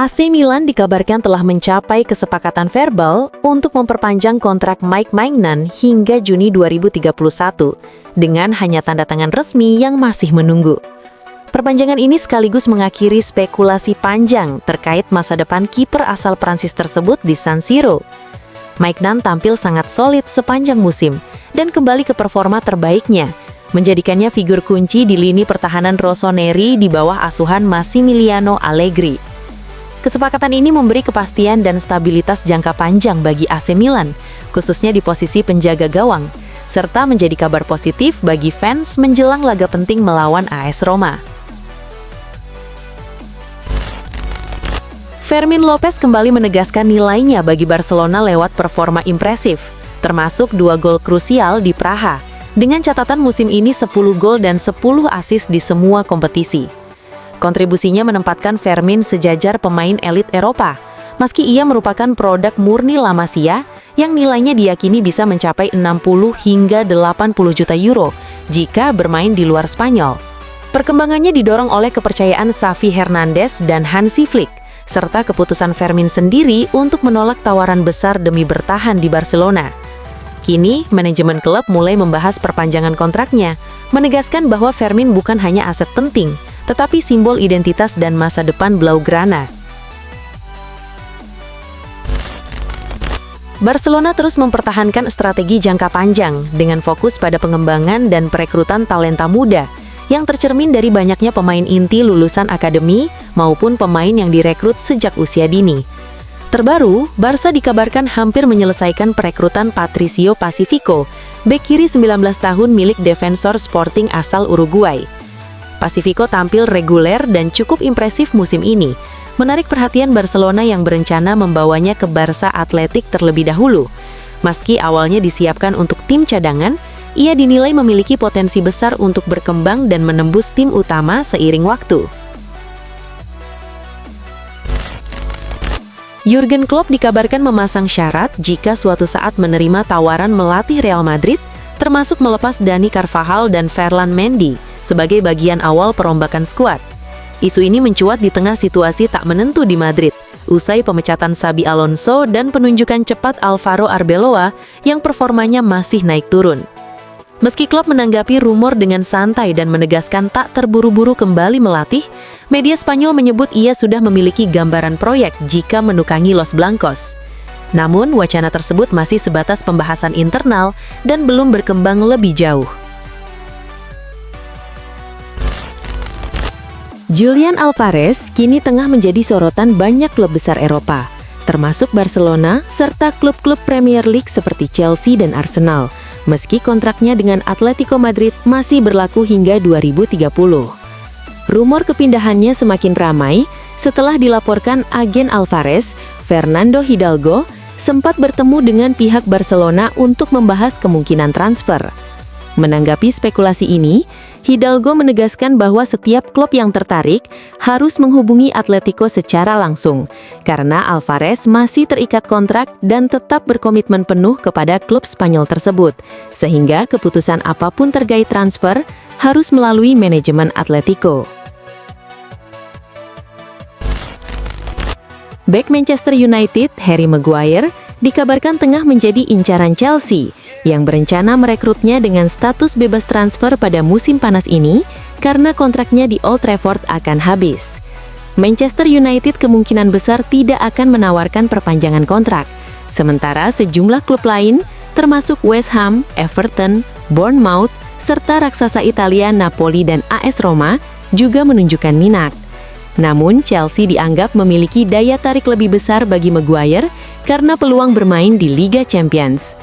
AC Milan dikabarkan telah mencapai kesepakatan verbal untuk memperpanjang kontrak Mike Maignan hingga Juni 2031, dengan hanya tanda tangan resmi yang masih menunggu. Perpanjangan ini sekaligus mengakhiri spekulasi panjang terkait masa depan kiper asal Prancis tersebut di San Siro. Maignan tampil sangat solid sepanjang musim dan kembali ke performa terbaiknya, menjadikannya figur kunci di lini pertahanan rossoneri di bawah asuhan Massimiliano Allegri. Kesepakatan ini memberi kepastian dan stabilitas jangka panjang bagi AC Milan, khususnya di posisi penjaga gawang, serta menjadi kabar positif bagi fans menjelang laga penting melawan AS Roma. Fermin Lopez kembali menegaskan nilainya bagi Barcelona lewat performa impresif, termasuk 2 gol krusial di Praha, dengan catatan musim ini 10 gol dan 10 assist di semua kompetisi. Kontribusinya menempatkan Fermin sejajar pemain elit Eropa, meski ia merupakan produk murni La Masia yang nilainya diyakini bisa mencapai 60 hingga 80 juta euro jika bermain di luar Spanyol. Perkembangannya didorong oleh kepercayaan Xavi Hernandez dan Hansi Flick, serta keputusan Fermin sendiri untuk menolak tawaran besar demi bertahan di Barcelona. Kini, manajemen klub mulai membahas perpanjangan kontraknya, menegaskan bahwa Fermin bukan hanya aset penting, tetapi simbol identitas dan masa depan Blaugrana. Barcelona terus mempertahankan strategi jangka panjang dengan fokus pada pengembangan dan perekrutan talenta muda yang tercermin dari banyaknya pemain inti lulusan akademi maupun pemain yang direkrut sejak usia dini. Terbaru, Barca dikabarkan hampir menyelesaikan perekrutan Patricio Pacifico, bek kiri 19 tahun milik Defensor Sporting asal Uruguay. Pacifico tampil reguler dan cukup impresif musim ini, menarik perhatian Barcelona yang berencana membawanya ke Barca Athletic terlebih dahulu. Meski awalnya disiapkan untuk tim cadangan, ia dinilai memiliki potensi besar untuk berkembang dan menembus tim utama seiring waktu. Jurgen Klopp dikabarkan memasang syarat jika suatu saat menerima tawaran melatih Real Madrid, termasuk melepas Dani Carvajal dan Ferland Mendy sebagai bagian awal perombakan skuad. Isu ini mencuat di tengah situasi tak menentu di Madrid, usai pemecatan Xabi Alonso dan penunjukan cepat Alvaro Arbeloa yang performanya masih naik turun. Meski Klopp menanggapi rumor dengan santai dan menegaskan tak terburu-buru kembali melatih, media Spanyol menyebut ia sudah memiliki gambaran proyek jika menukangi Los Blancos. Namun, wacana tersebut masih sebatas pembahasan internal dan belum berkembang lebih jauh. Julian Alvarez kini tengah menjadi sorotan banyak klub besar Eropa, termasuk Barcelona serta klub-klub Premier League seperti Chelsea dan Arsenal, meski kontraknya dengan Atletico Madrid masih berlaku hingga 2030. Rumor kepindahannya semakin ramai setelah dilaporkan agen Alvarez, Fernando Hidalgo, sempat bertemu dengan pihak Barcelona untuk membahas kemungkinan transfer. Menanggapi spekulasi ini, Hidalgo menegaskan bahwa setiap klub yang tertarik harus menghubungi Atletico secara langsung, karena Alvarez masih terikat kontrak dan tetap berkomitmen penuh kepada klub Spanyol tersebut, sehingga keputusan apapun terkait transfer harus melalui manajemen Atletico. Bek Manchester United, Harry Maguire, dikabarkan tengah menjadi incaran Chelsea, yang berencana merekrutnya dengan status bebas transfer pada musim panas ini karena kontraknya di Old Trafford akan habis. Manchester United kemungkinan besar tidak akan menawarkan perpanjangan kontrak, sementara sejumlah klub lain, termasuk West Ham, Everton, Bournemouth, serta raksasa Italia Napoli dan AS Roma, juga menunjukkan minat. Namun, Chelsea dianggap memiliki daya tarik lebih besar bagi Maguire karena peluang bermain di Liga Champions.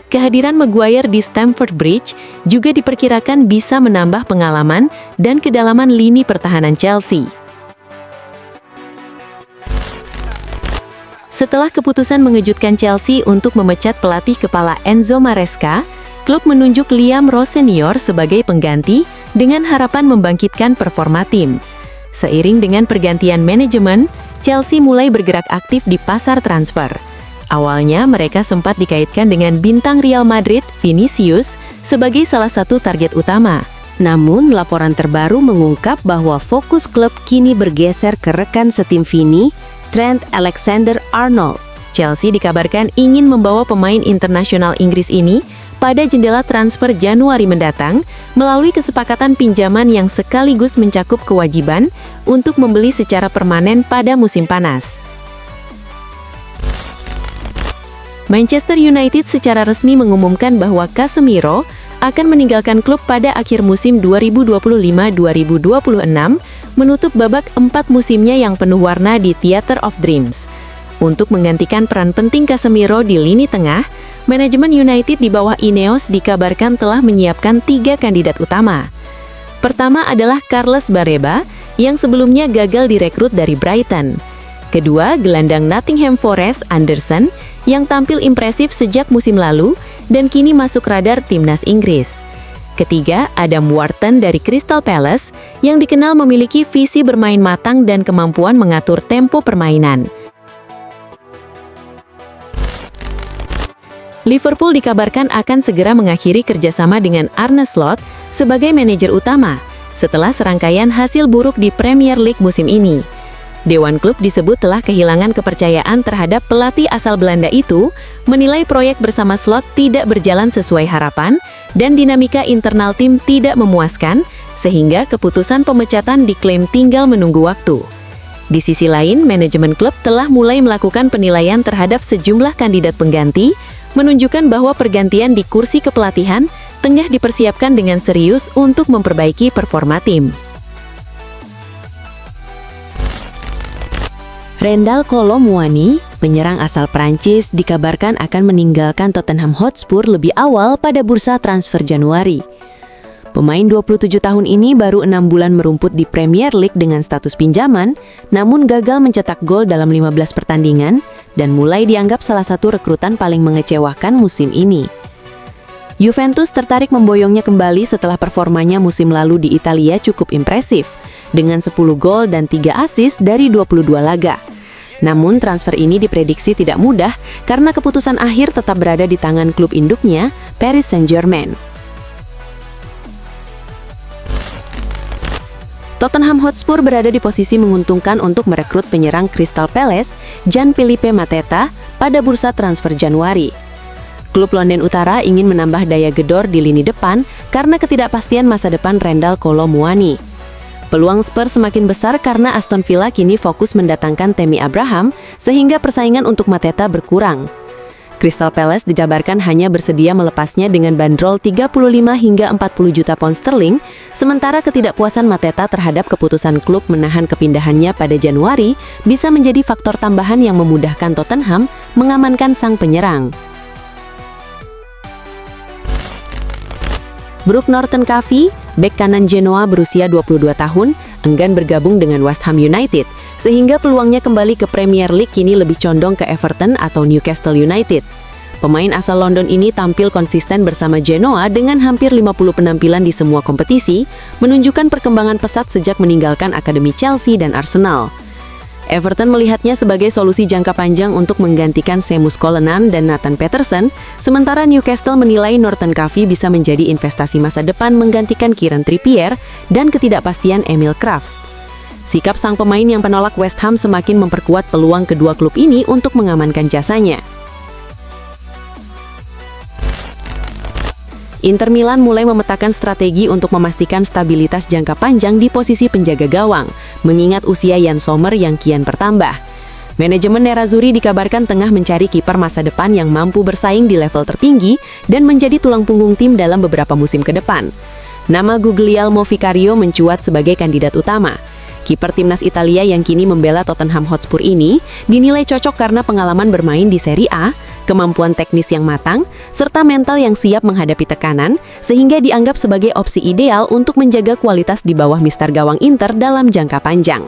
Kehadiran Maguire di Stamford Bridge juga diperkirakan bisa menambah pengalaman dan kedalaman lini pertahanan Chelsea. Setelah keputusan mengejutkan Chelsea untuk memecat pelatih kepala Enzo Maresca, klub menunjuk Liam Rose Senior sebagai pengganti dengan harapan membangkitkan performa tim. Seiring dengan pergantian manajemen, Chelsea mulai bergerak aktif di pasar transfer. Awalnya mereka sempat dikaitkan dengan bintang Real Madrid, Vinicius, sebagai salah satu target utama. Namun, laporan terbaru mengungkap bahwa fokus klub kini bergeser ke rekan setim Vini, Trent Alexander-Arnold. Chelsea dikabarkan ingin membawa pemain internasional Inggris ini pada jendela transfer Januari mendatang melalui kesepakatan pinjaman yang sekaligus mencakup kewajiban untuk membeli secara permanen pada musim panas. Manchester United secara resmi mengumumkan bahwa Casemiro akan meninggalkan klub pada akhir musim 2025-2026, menutup babak 4 musimnya yang penuh warna di Theatre of Dreams. Untuk menggantikan peran penting Casemiro di lini tengah, manajemen United di bawah Ineos dikabarkan telah menyiapkan 3 kandidat utama. Pertama adalah Carlos Bareba, yang sebelumnya gagal direkrut dari Brighton. Kedua, gelandang Nottingham Forest Anderson, yang tampil impresif sejak musim lalu dan kini masuk radar timnas Inggris. Ketiga, Adam Wharton dari Crystal Palace, yang dikenal memiliki visi bermain matang dan kemampuan mengatur tempo permainan. Liverpool dikabarkan akan segera mengakhiri kerjasama dengan Arne Slot sebagai manajer utama setelah serangkaian hasil buruk di Premier League musim ini. Dewan klub disebut telah kehilangan kepercayaan terhadap pelatih asal Belanda itu, menilai proyek bersama Slot tidak berjalan sesuai harapan, dan dinamika internal tim tidak memuaskan, sehingga keputusan pemecatan diklaim tinggal menunggu waktu. Di sisi lain, manajemen klub telah mulai melakukan penilaian terhadap sejumlah kandidat pengganti, menunjukkan bahwa pergantian di kursi kepelatihan tengah dipersiapkan dengan serius untuk memperbaiki performa tim. Randal Kolo Muani, penyerang asal Prancis, dikabarkan akan meninggalkan Tottenham Hotspur lebih awal pada bursa transfer Januari. Pemain 27 tahun ini baru 6 bulan merumput di Premier League dengan status pinjaman, namun gagal mencetak gol dalam 15 pertandingan dan mulai dianggap salah satu rekrutan paling mengecewakan musim ini. Juventus tertarik memboyongnya kembali setelah performanya musim lalu di Italia cukup impresif, dengan 10 gol dan 3 assist dari 22 laga. Namun transfer ini diprediksi tidak mudah karena keputusan akhir tetap berada di tangan klub induknya, Paris Saint-Germain. Tottenham Hotspur berada di posisi menguntungkan untuk merekrut penyerang Crystal Palace, Gianfilippo Mateta, pada bursa transfer Januari. Klub London Utara ingin menambah daya gedor di lini depan karena ketidakpastian masa depan Randal Kolo Muani. Peluang Spurs semakin besar karena Aston Villa kini fokus mendatangkan Tammy Abraham, sehingga persaingan untuk Mateta berkurang. Crystal Palace dijabarkan hanya bersedia melepasnya dengan bandrol 35 hingga 40 juta pound sterling, sementara ketidakpuasan Mateta terhadap keputusan klub menahan kepindahannya pada Januari bisa menjadi faktor tambahan yang memudahkan Tottenham mengamankan sang penyerang. Brooke Norton-Covey, bek kanan Genoa berusia 22 tahun, enggan bergabung dengan West Ham United, sehingga peluangnya kembali ke Premier League kini lebih condong ke Everton atau Newcastle United. Pemain asal London ini tampil konsisten bersama Genoa dengan hampir 50 penampilan di semua kompetisi, menunjukkan perkembangan pesat sejak meninggalkan akademi Chelsea dan Arsenal. Everton melihatnya sebagai solusi jangka panjang untuk menggantikan Seamus Coleman dan Nathan Peterson, sementara Newcastle menilai Norton-Covey bisa menjadi investasi masa depan menggantikan Kieran Trippier dan ketidakpastian Emil Krafts. Sikap sang pemain yang penolak West Ham semakin memperkuat peluang kedua klub ini untuk mengamankan jasanya. Inter Milan mulai memetakan strategi untuk memastikan stabilitas jangka panjang di posisi penjaga gawang, mengingat usia Jan Sommer yang kian bertambah. Manajemen Nerazzurri dikabarkan tengah mencari kiper masa depan yang mampu bersaing di level tertinggi dan menjadi tulang punggung tim dalam beberapa musim ke depan. Nama Guglielmo Vicario mencuat sebagai kandidat utama. Kiper timnas Italia yang kini membela Tottenham Hotspur ini dinilai cocok karena pengalaman bermain di Serie A, kemampuan teknis yang matang, serta mental yang siap menghadapi tekanan, sehingga dianggap sebagai opsi ideal untuk menjaga kualitas di bawah mister gawang Inter dalam jangka panjang.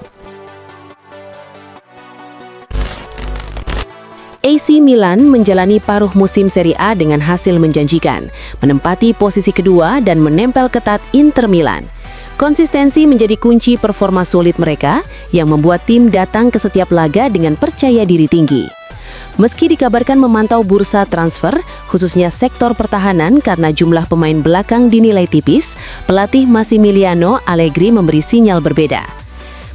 AC Milan menjalani paruh musim Serie A dengan hasil menjanjikan, menempati posisi kedua dan menempel ketat Inter Milan. Konsistensi menjadi kunci performa solid mereka yang membuat tim datang ke setiap laga dengan percaya diri tinggi. Meski dikabarkan memantau bursa transfer, khususnya sektor pertahanan karena jumlah pemain belakang dinilai tipis, pelatih Massimiliano Allegri memberi sinyal berbeda.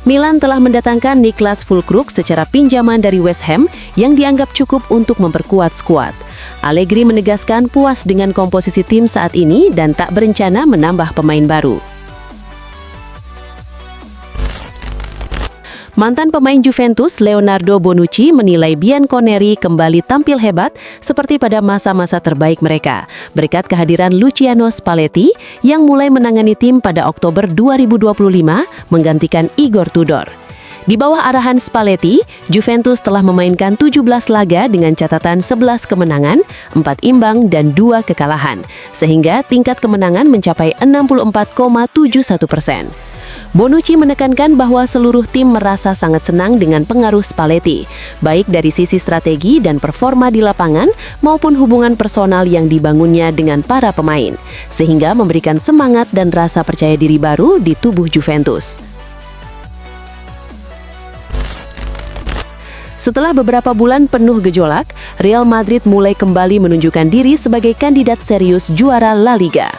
Milan telah mendatangkan Niklas Füllkrug secara pinjaman dari West Ham yang dianggap cukup untuk memperkuat skuad. Allegri menegaskan puas dengan komposisi tim saat ini dan tak berencana menambah pemain baru. Mantan pemain Juventus Leonardo Bonucci menilai Bianconeri kembali tampil hebat seperti pada masa-masa terbaik mereka, berkat kehadiran Luciano Spalletti yang mulai menangani tim pada Oktober 2025 menggantikan Igor Tudor. Di bawah arahan Spalletti, Juventus telah memainkan 17 laga dengan catatan 11 kemenangan, 4 imbang, dan 2 kekalahan, sehingga tingkat kemenangan mencapai 64,71%. Bonucci menekankan bahwa seluruh tim merasa sangat senang dengan pengaruh Spalletti, baik dari sisi strategi dan performa di lapangan maupun hubungan personal yang dibangunnya dengan para pemain, sehingga memberikan semangat dan rasa percaya diri baru di tubuh Juventus. Setelah beberapa bulan penuh gejolak, Real Madrid mulai kembali menunjukkan diri sebagai kandidat serius juara La Liga.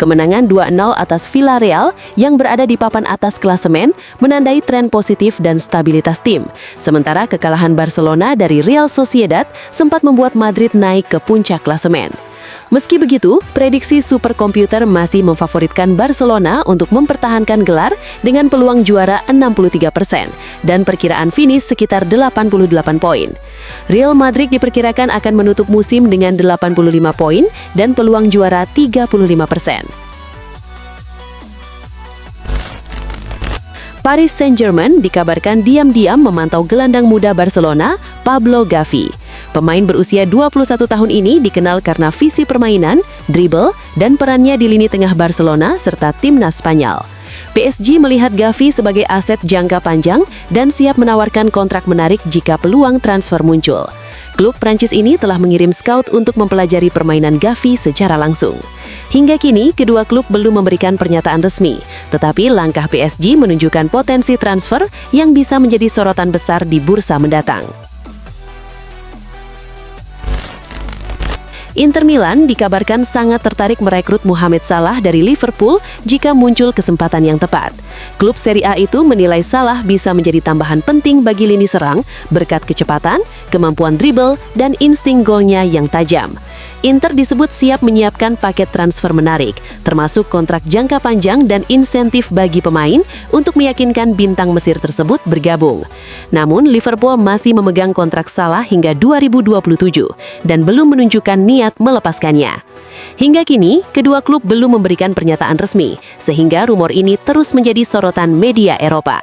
Kemenangan 2-0 atas Villarreal yang berada di papan atas klasemen menandai tren positif dan stabilitas tim. Sementara kekalahan Barcelona dari Real Sociedad sempat membuat Madrid naik ke puncak klasemen. Meski begitu, prediksi superkomputer masih memfavoritkan Barcelona untuk mempertahankan gelar dengan peluang juara 63% dan perkiraan finish sekitar 88 poin. Real Madrid diperkirakan akan menutup musim dengan 85 poin dan peluang juara 35%. Paris Saint-Germain dikabarkan diam-diam memantau gelandang muda Barcelona, Pablo Gavi. Pemain berusia 21 tahun ini dikenal karena visi permainan, dribble, dan perannya di lini tengah Barcelona serta timnas Spanyol. PSG melihat Gavi sebagai aset jangka panjang dan siap menawarkan kontrak menarik jika peluang transfer muncul. Klub Prancis ini telah mengirim scout untuk mempelajari permainan Gavi secara langsung. Hingga kini, kedua klub belum memberikan pernyataan resmi, tetapi langkah PSG menunjukkan potensi transfer yang bisa menjadi sorotan besar di bursa mendatang. Inter Milan dikabarkan sangat tertarik merekrut Mohamed Salah dari Liverpool jika muncul kesempatan yang tepat. Klub Serie A itu menilai Salah bisa menjadi tambahan penting bagi lini serang berkat kecepatan, kemampuan dribble, dan insting golnya yang tajam. Inter disebut siap menyiapkan paket transfer menarik, termasuk kontrak jangka panjang dan insentif bagi pemain untuk meyakinkan bintang Mesir tersebut bergabung. Namun, Liverpool masih memegang kontrak Salah hingga 2027 dan belum menunjukkan niat melepaskannya. Hingga kini, kedua klub belum memberikan pernyataan resmi, sehingga rumor ini terus menjadi sorotan media Eropa.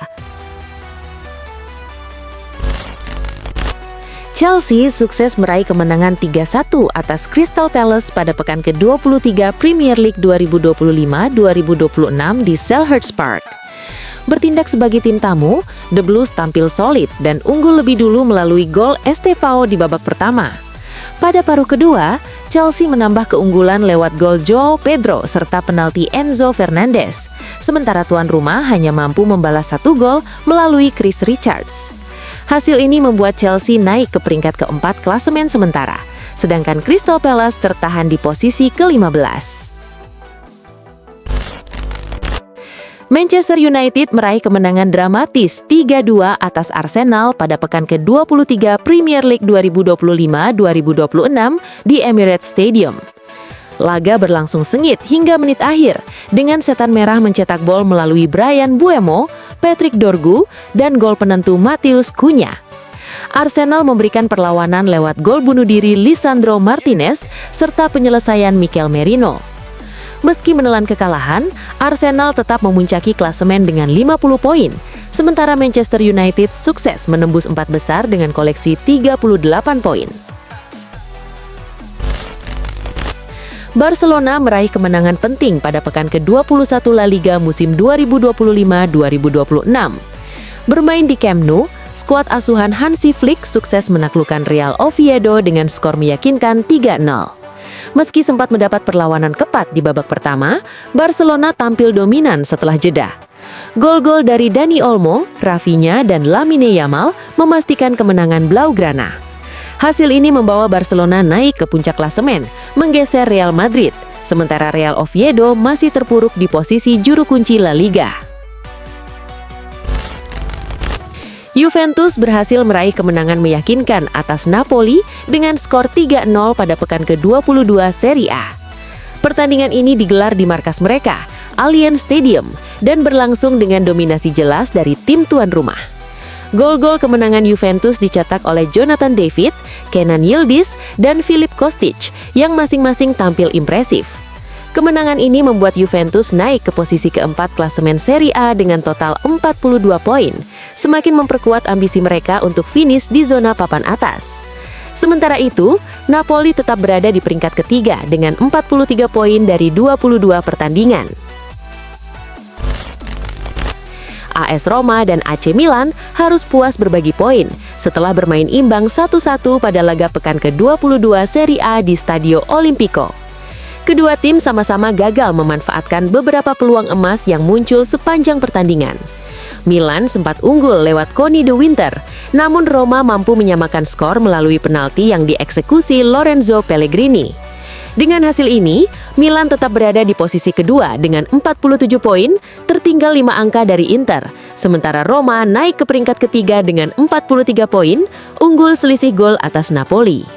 Chelsea sukses meraih kemenangan 3-1 atas Crystal Palace pada pekan ke-23 Premier League 2025-2026 di Selhurst Park. Bertindak sebagai tim tamu, The Blues tampil solid dan unggul lebih dulu melalui gol Estevao di babak pertama. Pada paruh kedua, Chelsea menambah keunggulan lewat gol João Pedro serta penalti Enzo Fernandez. Sementara tuan rumah hanya mampu membalas 1 gol melalui Chris Richards. Hasil ini membuat Chelsea naik ke peringkat keempat klasemen sementara, sedangkan Crystal Palace tertahan di posisi ke-15. Manchester United meraih kemenangan dramatis 3-2 atas Arsenal pada pekan ke-23 Premier League 2025-2026 di Emirates Stadium. Laga berlangsung sengit hingga menit akhir, dengan setan merah mencetak gol melalui Bryan Mbeumo, Patrick Dorgu, dan gol penentu Matheus Cunha. Arsenal memberikan perlawanan lewat gol bunuh diri Lisandro Martinez serta penyelesaian Mikel Merino. Meski menelan kekalahan, Arsenal tetap memuncaki klasemen dengan 50 poin, sementara Manchester United sukses menembus 4 besar dengan koleksi 38 poin. Barcelona meraih kemenangan penting pada pekan ke-21 La Liga musim 2025-2026. Bermain di Camp Nou, skuad asuhan Hansi Flick sukses menaklukkan Real Oviedo dengan skor meyakinkan 3-0. Meski sempat mendapat perlawanan ketat di babak pertama, Barcelona tampil dominan setelah jeda. Gol-gol dari Dani Olmo, Rafinha, dan Lamine Yamal memastikan kemenangan Blaugrana. Hasil ini membawa Barcelona naik ke puncak klasemen, menggeser Real Madrid, sementara Real Oviedo masih terpuruk di posisi juru kunci La Liga. Juventus berhasil meraih kemenangan meyakinkan atas Napoli dengan skor 3-0 pada pekan ke-22 Serie A. Pertandingan ini digelar di markas mereka, Allianz Stadium, dan berlangsung dengan dominasi jelas dari tim tuan rumah. Gol-gol kemenangan Juventus dicetak oleh Jonathan David, Kenan Yildiz, dan Filip Kostic yang masing-masing tampil impresif. Kemenangan ini membuat Juventus naik ke posisi keempat klasemen Serie A dengan total 42 poin, semakin memperkuat ambisi mereka untuk finish di zona papan atas. Sementara itu, Napoli tetap berada di peringkat ketiga dengan 43 poin dari 22 pertandingan. AS Roma dan AC Milan harus puas berbagi poin setelah bermain imbang 1-1 pada laga pekan ke-22 Serie A di Stadio Olimpico. Kedua tim sama-sama gagal memanfaatkan beberapa peluang emas yang muncul sepanjang pertandingan. Milan sempat unggul lewat Coni De Winter, namun Roma mampu menyamakan skor melalui penalti yang dieksekusi Lorenzo Pellegrini. Dengan hasil ini, Milan tetap berada di posisi kedua dengan 47 poin, tertinggal 5 angka dari Inter. Sementara Roma naik ke peringkat ketiga dengan 43 poin, unggul selisih gol atas Napoli.